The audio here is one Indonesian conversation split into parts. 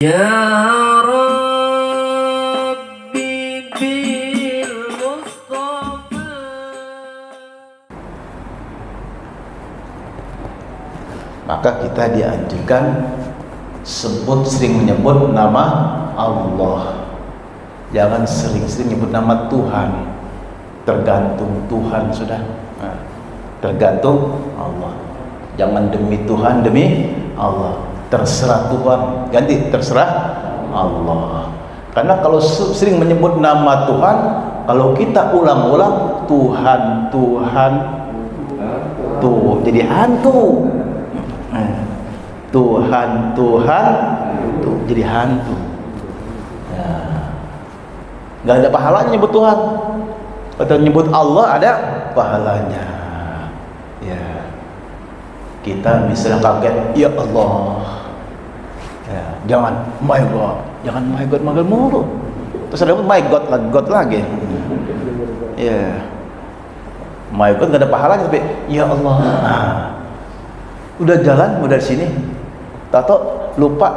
Ya Rabbi bil Mustafa. Maka kita dianjurkan sering menyebut nama Allah. Jangan sering-sering menyebut nama Tuhan. Tergantung Tuhan sudah. Tergantung Allah. Jangan demi Tuhan, demi Allah. Terserah Tuhan, ganti terserah Allah. Karena kalau sering menyebut nama Tuhan, kalau kita ulang-ulang Tuhan tuh jadi hantu. Tuhan tuh jadi hantu. Nggak ada pahalanya nyebut Tuhan. Atau nyebut Allah ada pahalanya. Ya. Kita misalnya kaget, ya Allah. Ya, jangan my God, jangan my God mulu. Terus ada my God lagi. Ya. My God nggak ada pahalanya, tapi ya Allah. Udah jalan, udah di sini. Tato lupa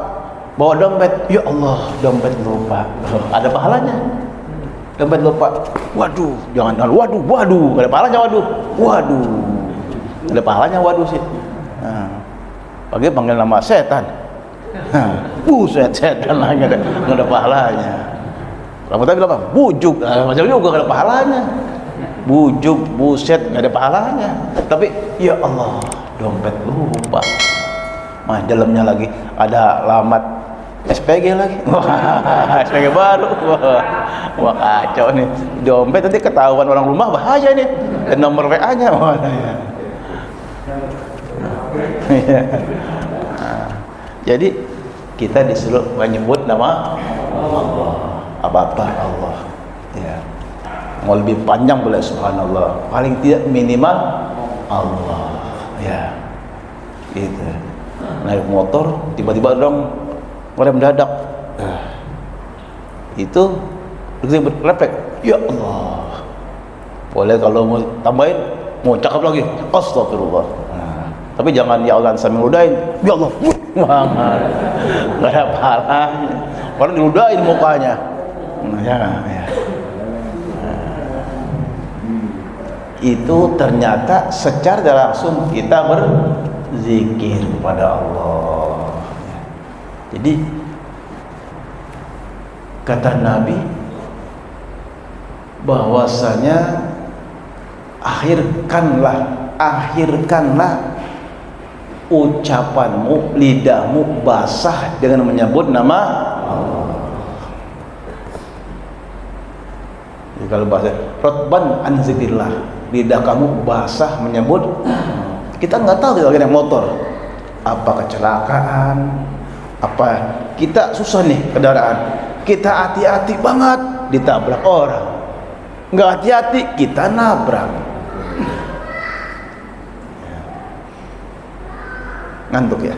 bawa dompet, ya Allah, dompet lupa. Ada pahalanya. Dompet lupa. Waduh, jangan waduh, nggak ada pahalanya waduh. Ada pahalanya waduh sih. Pagi panggil nama setan. Setan lagi nggak ada pahalanya. Kamu tadi bilang apa? Bujuk, macam juga nggak ada pahalanya. Bujuk, buset nggak ada pahalanya. Tapi ya Allah, dompet lupa. Dalamnya lagi ada alamat SPG lagi. Wah, SPG baru. Wah kacau nih. Dompet nanti ketahuan orang rumah bahaya nih. Dan nomor WA-nya. Wah, ya. Jadi kita disuruh menyebut nama Allah. Apa-apa Allah. Ya. Mau lebih panjang boleh subhanallah. Paling tidak minimal Allah. Ya. Gitu. Naik motor tiba-tiba dong rem mendadak. Itu refleks. Ya Allah. Boleh kalau mau tambahin, mau cakap lagi. Astagfirullah. Tapi jangan ya Allah sambil ludahin. Ya Allah. Nggak ada pahalanya. Orang diludahin mukanya. Ya. Itu ternyata secara langsung kita berzikir kepada Allah. Jadi kata Nabi bahwasanya akhirkanlah ucapanmu, lidahmu basah dengan menyebut nama Allah. Jadi kalau bahasa rotban an zikrillah, lidah kamu basah menyebut. Kita nggak tahu kita lagi naik motor, apa kecelakaan, apa kita susah nih kendaraan, kita hati-hati banget ditabrak orang, nggak hati-hati kita nabrak. Ngantuk ya.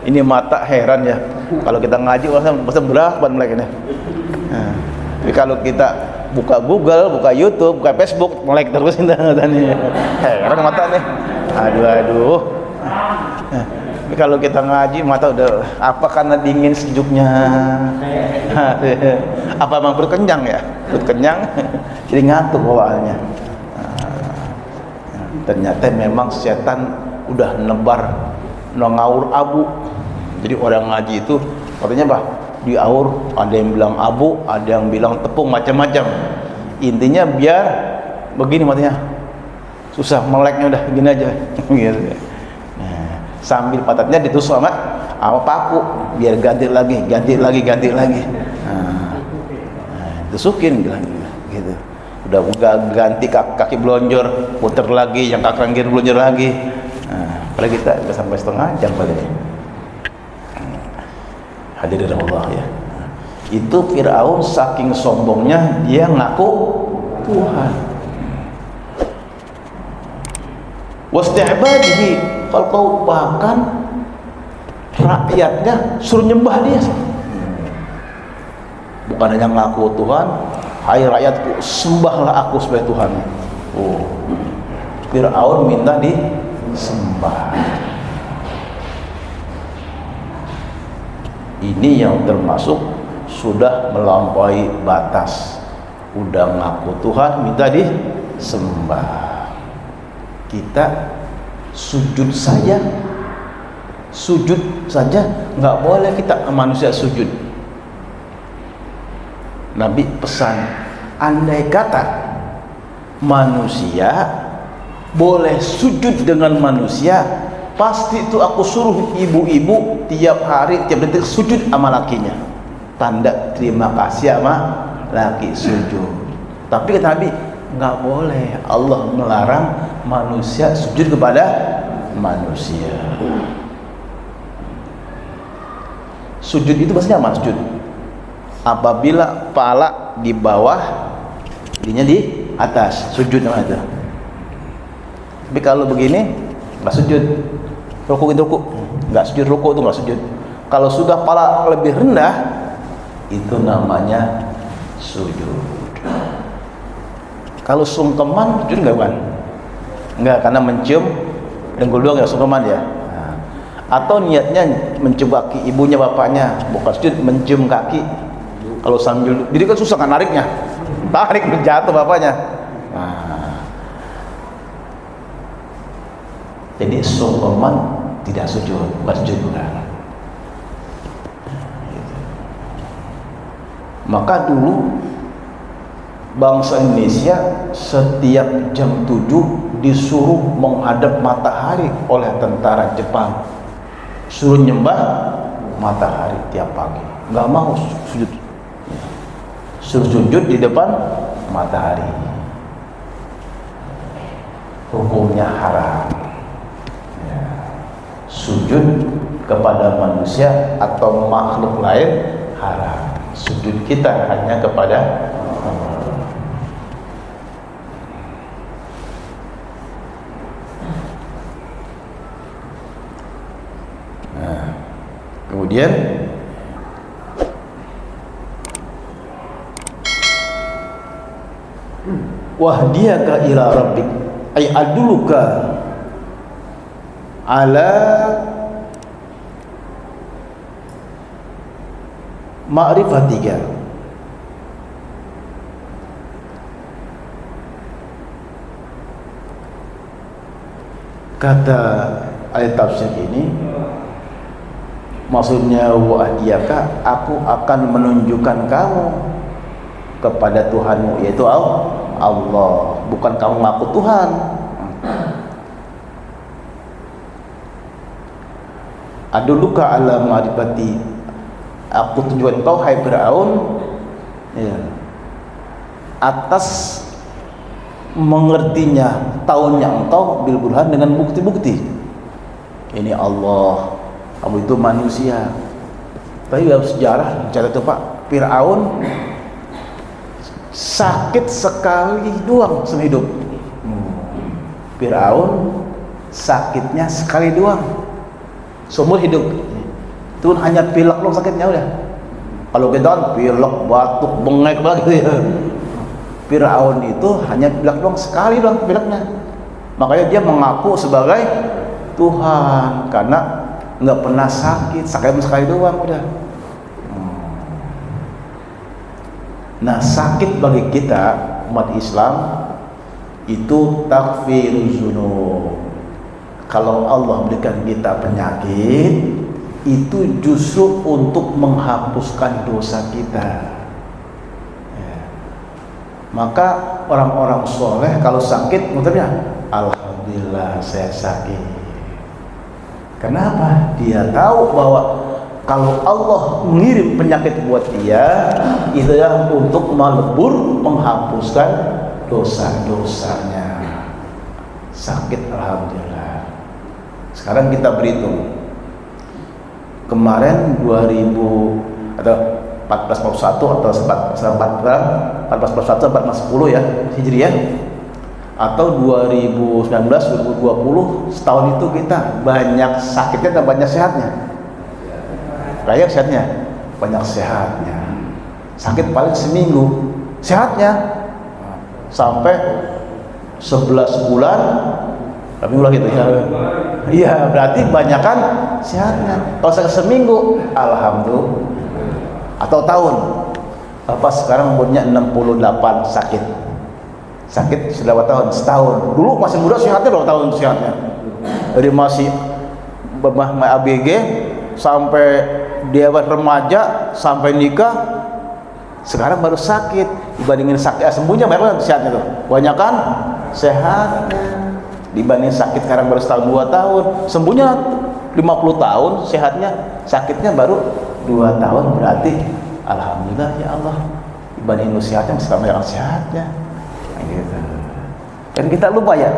Ini mata heran ya. Kalau kita ngaji masa berapa melek ini. Tapi kalau kita buka Google, buka YouTube, buka Facebook, melek terus ini. Heran mata nih. Aduh. Tapi kalau kita ngaji mata udah apa karena dingin sejuknya. Apa emang perut kenyang ya? Perut kenyang jadi ngantuk bawaannya. Ternyata memang setan udah nebar ngaur abu. Jadi orang ngaji itu katanya apa? Diaur, ada yang bilang abu, ada yang bilang tepung, macam-macam. Intinya biar begini matanya. Susah meleknya udah gini aja. Gitu. Nah, sambil patatnya ditusuk sama paku biar ganti lagi. Nah, tusukin gitu. Udah ganti kaki belonjor, puter lagi, yang kaki ranggir belonjor lagi. Apalagi kita udah sampai setengah jam paling. Hadirin Allah ya. Itu Fir'aun saking sombongnya dia ngaku Tuhan. Wasti'badihi, kalau bahkan rakyatnya suruh nyembah dia. Bukan hanya ngaku Tuhan, hai rakyatku, sembahlah aku sebagai Tuhan. Fir'aun minta disembah. Ini yang termasuk sudah melampaui batas. Udah ngaku Tuhan, minta disembah. Kita sujud saja nggak boleh kita manusia sujud. Nabi pesan, andai kata manusia boleh sujud dengan manusia, pasti itu aku suruh ibu-ibu tiap hari, tiap detik sujud sama lakinya, tanda terima kasih sama laki sujud. Tapi kata Nabi, nggak boleh, Allah melarang manusia sujud kepada manusia. Sujud itu maksudnya apa? Sujud apabila pala di bawah, ininya di atas, sujud namanya itu. Tapi kalau begini nggak sujud, ruku itu ruku, nggak sujud, ruku itu nggak sujud. Kalau sudah pala lebih rendah, itu namanya sujud. Kalau sungkeman sujud nggak, bukan? Nggak, karena mencium dengkul doang ya sungkeman ya. Nah, atau niatnya mencium kaki ibunya bapaknya, bukan sujud, mencium kaki. Kalau sambil jadi kan susah kan nariknya, tarik jatuh bapaknya. Nah, jadi sungkeman tidak sujud, bukan sujud bukan. Maka dulu bangsa Indonesia setiap jam 7 disuruh menghadap matahari oleh tentara Jepang, suruh nyembah matahari tiap pagi, nggak mau sujud, suruh sujud di depan matahari. Hukumnya haram ya. Sujud kepada manusia atau makhluk lain haram. Sujud kita hanya kepada Allah. Nah, kemudian wahdiyaka ila rabbik ay aduluka ala ma'rifatika. Kata ayat tafsir ini maksudnya wahdiyaka, aku akan menunjukkan kamu kepada Tuhanmu, yaitu Allah, bukan kamu ngaku Tuhan. Aduluka ala ma'rifati, aku tunjukkan engkau hai Firaun ya, atas mengertinya, tahunya engkau bil burhan, dengan bukti-bukti. Ini Allah, kamu itu manusia. Tapi dalam sejarah cara itu Pak, Firaun sakit sekali doang seumur hidup. Firaun sakitnya sekali doang seumur hidup. Itu hanya pilek loh sakitnya udah. Kalau kita kan pilek, batuk, bengek lagi ya. Firaun itu hanya pilek doang, sekali doang pileknya. Makanya dia mengaku sebagai Tuhan karena nggak pernah sakit, sakit sekali doang udah. Nah, sakit bagi kita umat Islam itu takfiruz dzunub. Kalau Allah berikan kita penyakit, itu justru untuk menghapuskan dosa kita ya. Maka orang-orang soleh kalau sakit mengucapnya alhamdulillah saya sakit. Kenapa? Dia tahu bahwa kalau Allah mengirim penyakit buat dia, itu adalah untuk melebur, menghapuskan dosa-dosanya. Sakit alhamdulillah. Sekarang kita berhitung. Kemarin 2000 atau 1441 atau 1441 1410 ya Hijriah, atau 2019 2020, setahun itu kita banyak sakitnya dan banyak sehatnya. Banyak sehatnya, banyak sehatnya. Sakit paling seminggu, sehatnya sampai 11 bulan Berapa minggu lagi itu ya? Iya, berarti banyakan sehatnya. Kalau saya seminggu, alhamdulillah. Atau tahun. Bapak sekarang umurnya 68 sakit. Sakit sudah berapa tahun? Setahun. Dulu masih muda sehatnya berapa tahun sehatnya? Dari masih ABG sampai dia remaja sampai nikah, sekarang baru sakit. Dibandingin sakit sembuhnya banyak sehatnya tuh. Banyak kan sehatnya. Dibanding sakit sekarang baru setahun 2 tahun, sembuhnya 50 tahun, sehatnya sakitnya baru 2 tahun, berarti alhamdulillah ya Allah. Dibanding lu sehatnya sekarang yang sehatnya. Gitu. Dan kita lupa ya,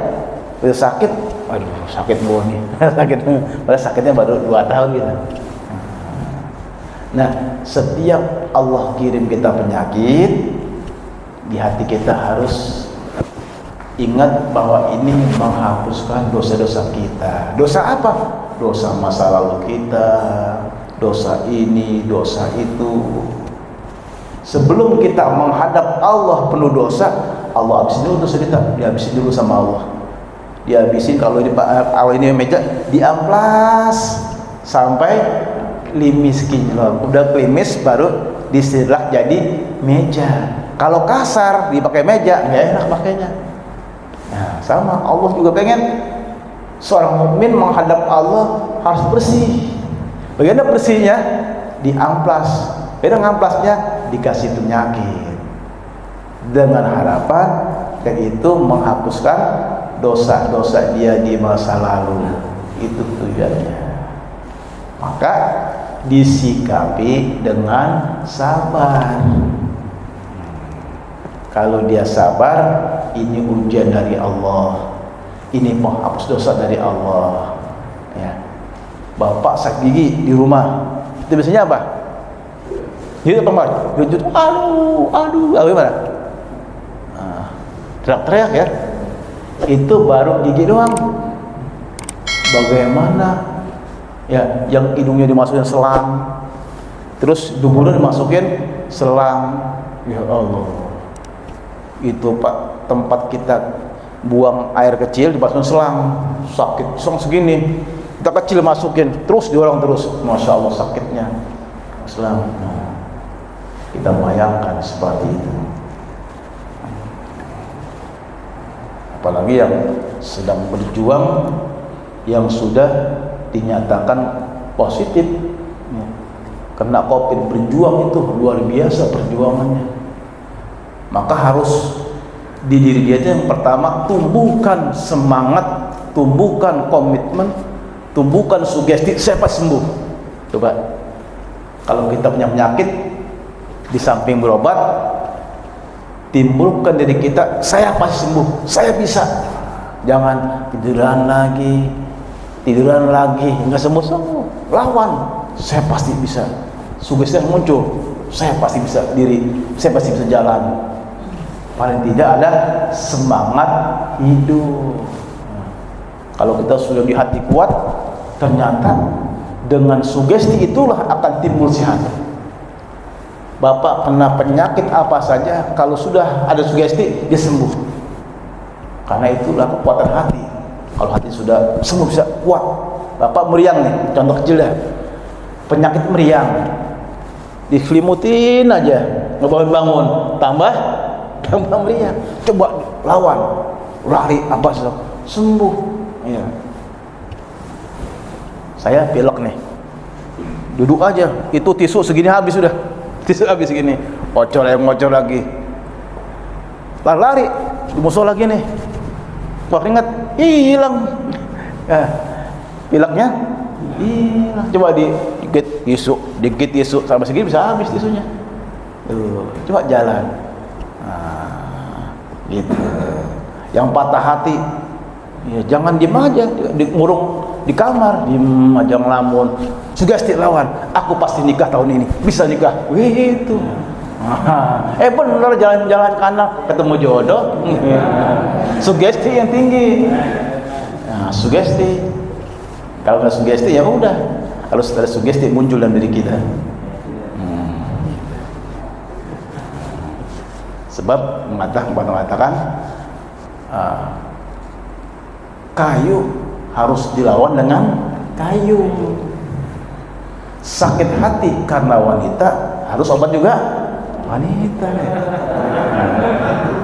udah sakit, aduh sakit nih, padahal sakitnya baru 2 tahun gitu. Nah, setiap Allah kirim kita penyakit, di hati kita harus ingat bahwa ini menghapuskan dosa-dosa kita. Dosa apa? Dosa masa lalu kita, dosa ini, dosa itu. Sebelum kita menghadap Allah penuh dosa, Allah habisin dulu dosa kita, dihabisin dulu sama Allah. Dihabisin, kalau ini meja diamplas sampai limis kinclong. Udah klimis baru disilak jadi meja. Kalau kasar dipakai meja, nggak enak pakainya. Nah, sama Allah juga pengen seorang mukmin menghadap Allah harus bersih. Bagaimana bersihnya? Diamplas. Bagaimana amplasnya? Dikasih penyakit. Dengan harapan dan itu menghapuskan dosa-dosa dia di masa lalu. Itu tujuannya. Maka disikapi dengan sabar. Kalau dia sabar, ini ujian dari Allah, ini penghapus dosa dari Allah. Ya. Bapak sakit gigi di rumah, itu biasanya apa? Jadi apa mas? Aduh, gimana? Nah, teriak-teriak ya. Itu baru gigi doang. Bagaimana? Ya, yang hidungnya dimasukin selang, terus duburnya dimasukin selang. Ya Allah. Itu Pak, tempat kita buang air kecil dimasukin selang, sakit selang segini, kita kecil masukin terus diorong terus, masya Allah sakitnya selang. Nah, kita bayangkan seperti itu, apalagi yang sedang berjuang, yang sudah dinyatakan positif kena COVID, berjuang itu luar biasa perjuangannya. Maka harus di diri dia itu yang pertama, tumbuhkan semangat, tumbuhkan komitmen, tumbuhkan sugesti, saya pasti sembuh. Coba, kalau kita punya penyakit, di samping berobat, timbulkan diri kita, saya pasti sembuh, saya bisa. Jangan tiduran lagi, nggak sembuh-sembuh. Lawan, saya pasti bisa. Sugesti yang muncul, saya pasti bisa diri, saya pasti bisa jalan. Paling tidak ada semangat hidup. Kalau kita sudah di hati kuat, ternyata dengan sugesti itulah akan timbul sehat. Bapak kena penyakit apa saja, kalau sudah ada sugesti, dia sembuh. Karena itulah kekuatan hati. Kalau hati sudah sembuh, bisa kuat. Bapak meriang nih, contoh kecil ya. Penyakit meriang, diselimutin aja, ngebangun-bangun, tambah meriang. Coba lawan, lari apa sembuh. Iya. Saya pilek nih, duduk aja, itu tisu segini habis sudah, tisu habis segini, ngocor lagi, lari di musola lagi nih, keringat hilang, pileknya hilang. Coba dikit tisu sampai segini bisa habis tisunya. Coba jalan. Nah, gitu. Yang patah hati, ya jangan diem aja, ngurung di kamar, diem aja ngelamun. Sugesti lawan, aku pasti nikah tahun ini, bisa nikah. Gitu. Bener, jalan-jalan kanan ketemu jodoh. Sugesti yang tinggi. Nah, sugesti. Kalau nggak sugesti ya udah. Kalau setelah sugesti muncul dalam diri kita. Sebab mengatakan kayu harus dilawan dengan kayu. Sakit hati karena wanita harus obat juga wanita.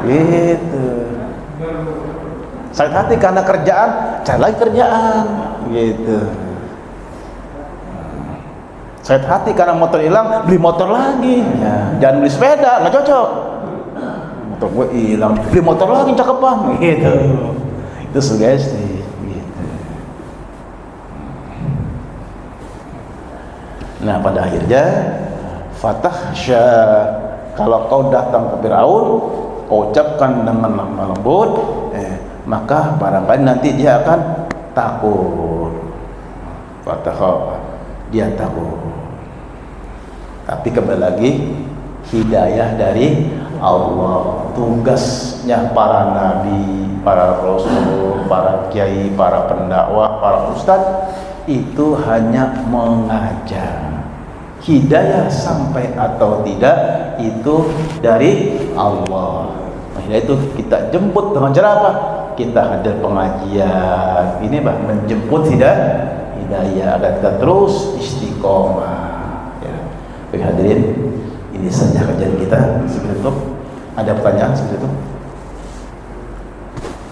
Gitu. Sakit hati karena kerjaan, cari lagi kerjaan. Gitu. Sakit hati karena motor hilang, beli motor lagi. Ya. Jangan beli sepeda, nggak cocok. Motor gue hilang, beli motor lagi cakepan. Gitu. Itu sugesti. Nah, pada akhirnya fatahsya, kalau kau datang ke Firaun, kau ucapkan dengan lemah lembut, maka barangkali nanti dia akan takut. Fatahsya, dia takut. Tapi kembali lagi, hidayah dari Allah. Tugasnya para nabi, para rasul, para kiai, para pendakwah, para ustadz itu hanya mengajar. Hidayah sampai atau tidak itu dari Allah. Hidayah itu kita jemput dengan cara apa? Kita hadir pengajian. Ini bah menjemput hidayah agar kita terus istiqomah. Ya. Baik hadirin, ini saja kajian kita. Seperti itu. Ada pertanyaan seperti itu?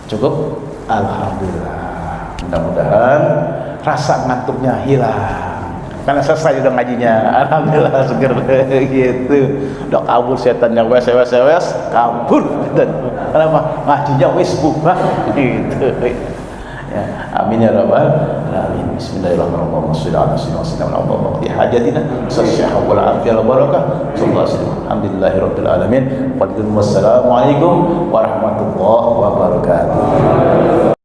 Cukup? Alhamdulillah. Mudah-mudahan rasa ngantuknya hilang. Karena selesai udah ngajinya, alhamdulillah seger gitu. Udah kabur setan yang wes kabur. Dan kenapa? Ngajinya wes bubar gitu. Ya, amin ya rabbal alamin. Bismillahirrahmanirrahim. Sallallahu alaihi hajatina sallallahu alaihi wa barakah. Sallallahu alaihi alhamdulillahirabbil alamin. Wassalamualaikum warahmatullahi wabarakatuh.